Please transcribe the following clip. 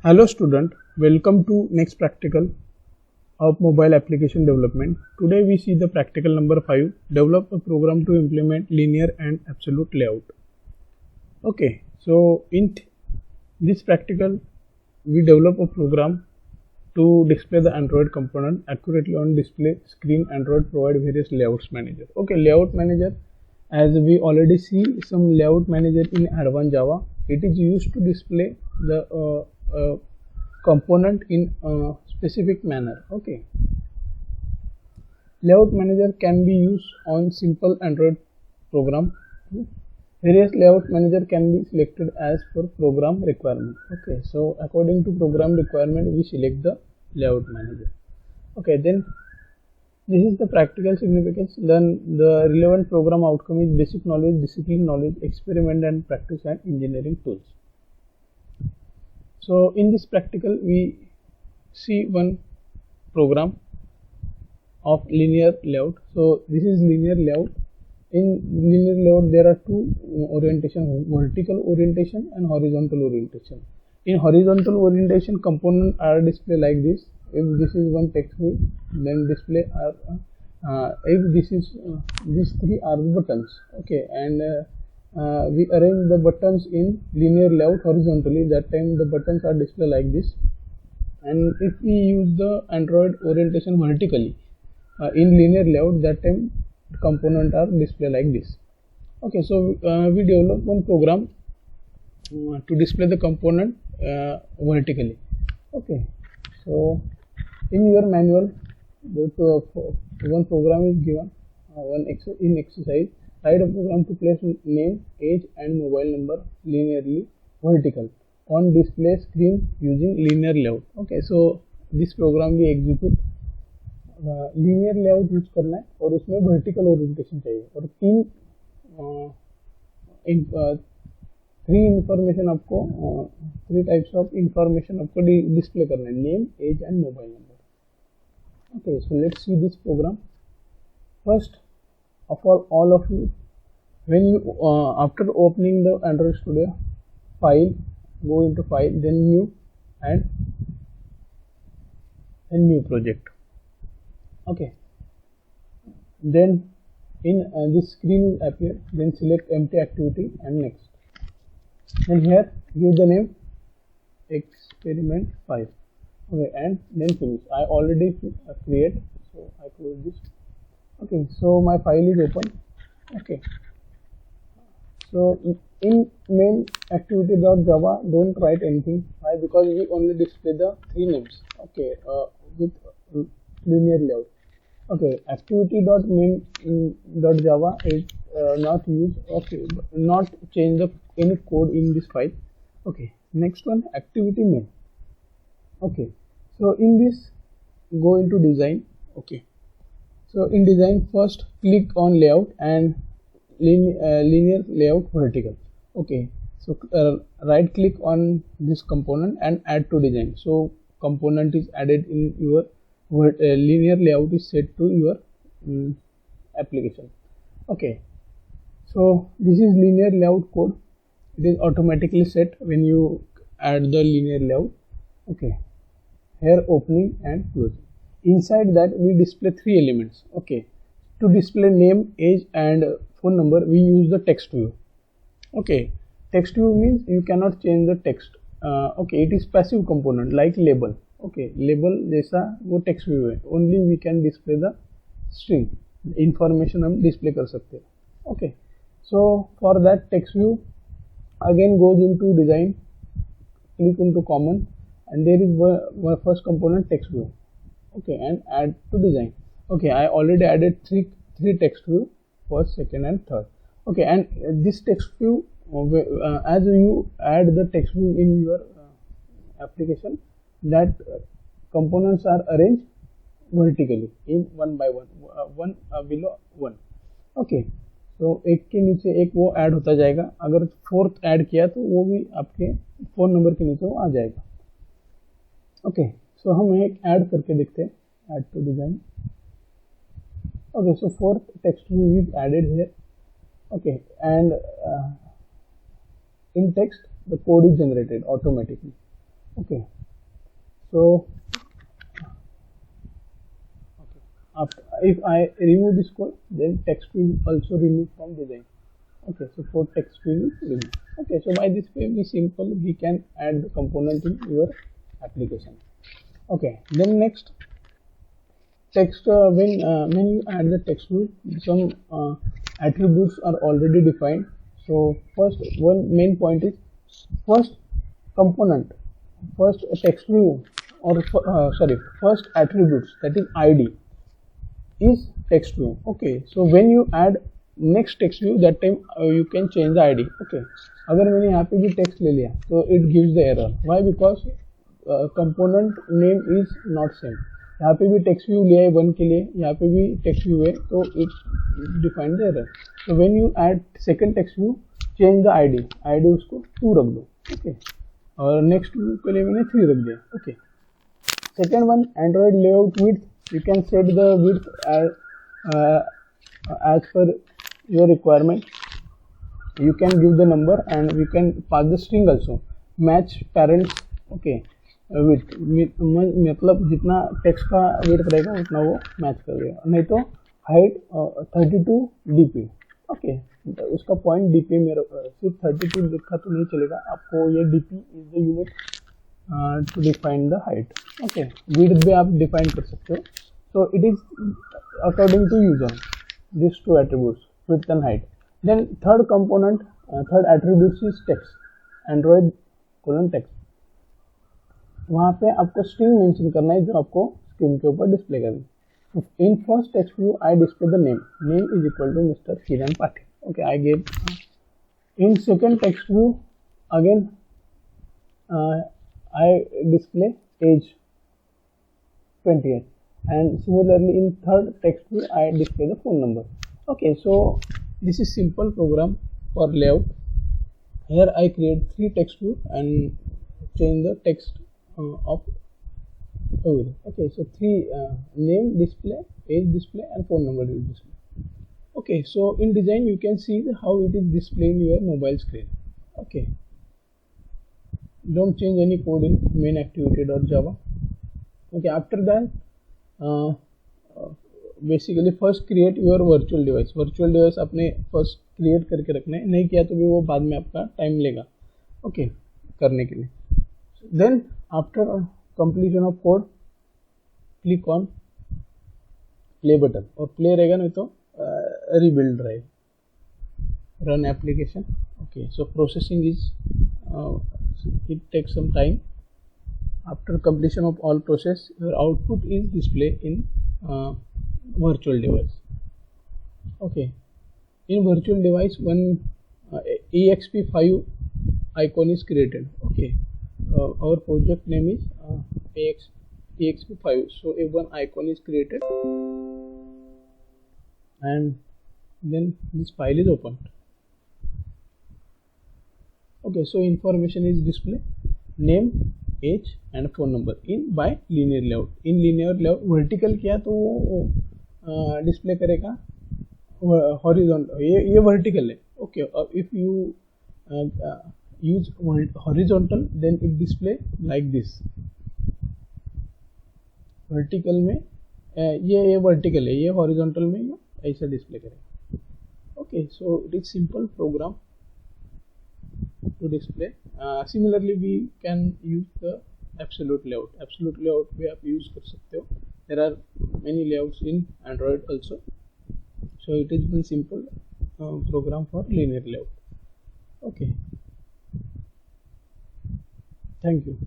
Hello student, welcome to next practical of mobile application development. Today we see the practical number 5, develop a program to implement linear and absolute layout. Okay, so in this practical we develop a program to display the Android component accurately on display screen. Android provide various layouts manager. Okay, layout manager, as we already see some layout manager in advanced Java. It is used to display the component in a specific manner. Okay, layout manager can be used on simple Android program. Various layout manager can be selected as per program requirement. Okay, so according to program requirement we select the layout manager. Okay, then this is the practical significance. Then the relevant program outcome is basic knowledge, discipline knowledge, experiment and practice, and engineering tools. So in this practical we see one program of linear layout. So this is linear layout. In linear layout there are two orientation, vertical orientation and horizontal orientation. In horizontal orientation, components are displayed like this. If this is one text view, then display are if this is these three are buttons. Okay, and we arrange the buttons in linear layout horizontally. That time the buttons are displayed like this. And if we use the Android orientation vertically in linear layout, that time components are displayed like this. Okay, so we develop one program to display the component vertically. Okay, so in your manual, one program is given, in exercise, write a program to place name, age and mobile number linearly vertical on display screen using linear layout. Okay, so this program we execute. Linear layout use करना है और उसमें vertical orientation चाहिए और three types of information आपको display करना है, name, age and mobile number. Okay, so let's see this program. First of all of you, when you after opening the Android Studio, file, go into file, then new and new project. Okay, then in this screen will appear, then select empty activity and next. Then here give the name experiment 5. Okay, and then finish. I already create, so I close this. Okay, so my file is open. Okay, so in main activity.java don't write anything. Why? Because we only display the three names. Okay, with linear layout. Okay, activity.main.java is not used. Okay, not change any code in this file. Okay, next one, activity main. Okay, so in this go into design. Okay, so in design, first click on layout and linear layout vertical. Okay, so right click on this component and add to design. So component is added in your linear layout is set to your application. Okay, so this is linear layout code. It is automatically set when you add the linear layout. Okay, here opening and closing. Inside that we display three elements. Okay, to display name, age and phone number we use the text view. Okay, text view means you cannot change the text. Okay, it is passive component like label. Okay, label जैसा वो text view है, only we can display the string, information हम display कर सकते हैं. Okay, so for that text view again goes into design, click into common, and there is one first component text view. Okay, and add to design. Okay, I already added three text view, first, second and third. Okay, and this text view, as you add the text view in your application, that components are arranged vertically in one by one, one below one. Okay, so एक के नीचे एक वो add होता जाएगा. अगर fourth add किया तो वो भी आपके फोन नंबर के नीचे वो आ जाएगा. ओके, so हम एक ऐड करके देखते हैं, add to design. Okay, so fourth text view is added here. Okay, and in text the code is generated automatically. Okay, so if I remove this code, then text will also remove from design. Okay, so for text will remove. Okay, so by this way we simple we can add the component in your application. Okay, then next text when you add the text view, some attributes are already defined. So first one main point is first component, first text view or first attributes, that is id is text view. Okay, so when you add next text view, that time you can change the id. Okay, अगर मैंने यहाँ पे भी text ले लिया तो it gives the error. Why? Because component name is not same. यहाँ पे भी text view लिया है 1 के लिए, यहाँ पे भी text view है, तो it define the error. So when you add second text view, change the id उसको 2 रख दो. Okay, और next view के लिए मैंने 3 रख दिया. Okay, second one, Android layout width. You can set the width as per your requirement. You can give the number and we can pass the string also. Match parents. Okay, width मतलब जितना text का width रहेगा उतना वो match कर देगा. नहीं तो height 32 dp. Okay, उसका point dp में सिर्फ 32 लिखा तो नहीं चलेगा, आपको ये dp is the unit to define the height. Okay, width भी आप define कर सकते हो. So it is according to user, these two attributes, width and height. Then third component, third attributes is text, Android text. वहाँ पे आपको string mention करना है जो आपको screen के ऊपर display करना है. In first text view, I display the name. Name is equal to Mr. Kiran Pathik. Okay, I gave. In second text view, again I display age 28, and similarly in third text view I display the phone number. Okay, so this is simple program for layout. Here I create 3 text view and change the text of everything. Okay, so 3 name display, age display, and phone number will display. Okay, so in design you can see how it is displaying your mobile screen. Okay, don't change any code in main activity.java. Okay, after that basically first create your virtual device आपने first create करके रखना है, नहीं किया तो भी वो बाद में आपका टाइम लेगा. Okay, करने के लिए. Then after completion of code, click on play button, और play रहेगा नहीं तो rebuild रहेगा. Run application. Okay, so processing is it takes some time. After completion of all process, your output is displayed in virtual device. Okay, in virtual device one exp5 icon is created. Okay, our project name is exp5, so a one icon is created and then this file is opened. Okay, so information is displayed, name, age and phone number in by linear layout. In linear layout vertical किया तो वो display करेगा horizontal, ये vertical है. Okay, if you use horizontal then it display like this. Vertical में ये vertical है, ये horizontal में ये ऐसा डिस्प्ले करेगा. Okay, so it is simple program to display. Similarly we can use the absolute layout. Absolute layout भी आप use कर सकते हो. There are many layouts in Android also. So it is one simple program for linear layout. Okay, thank you.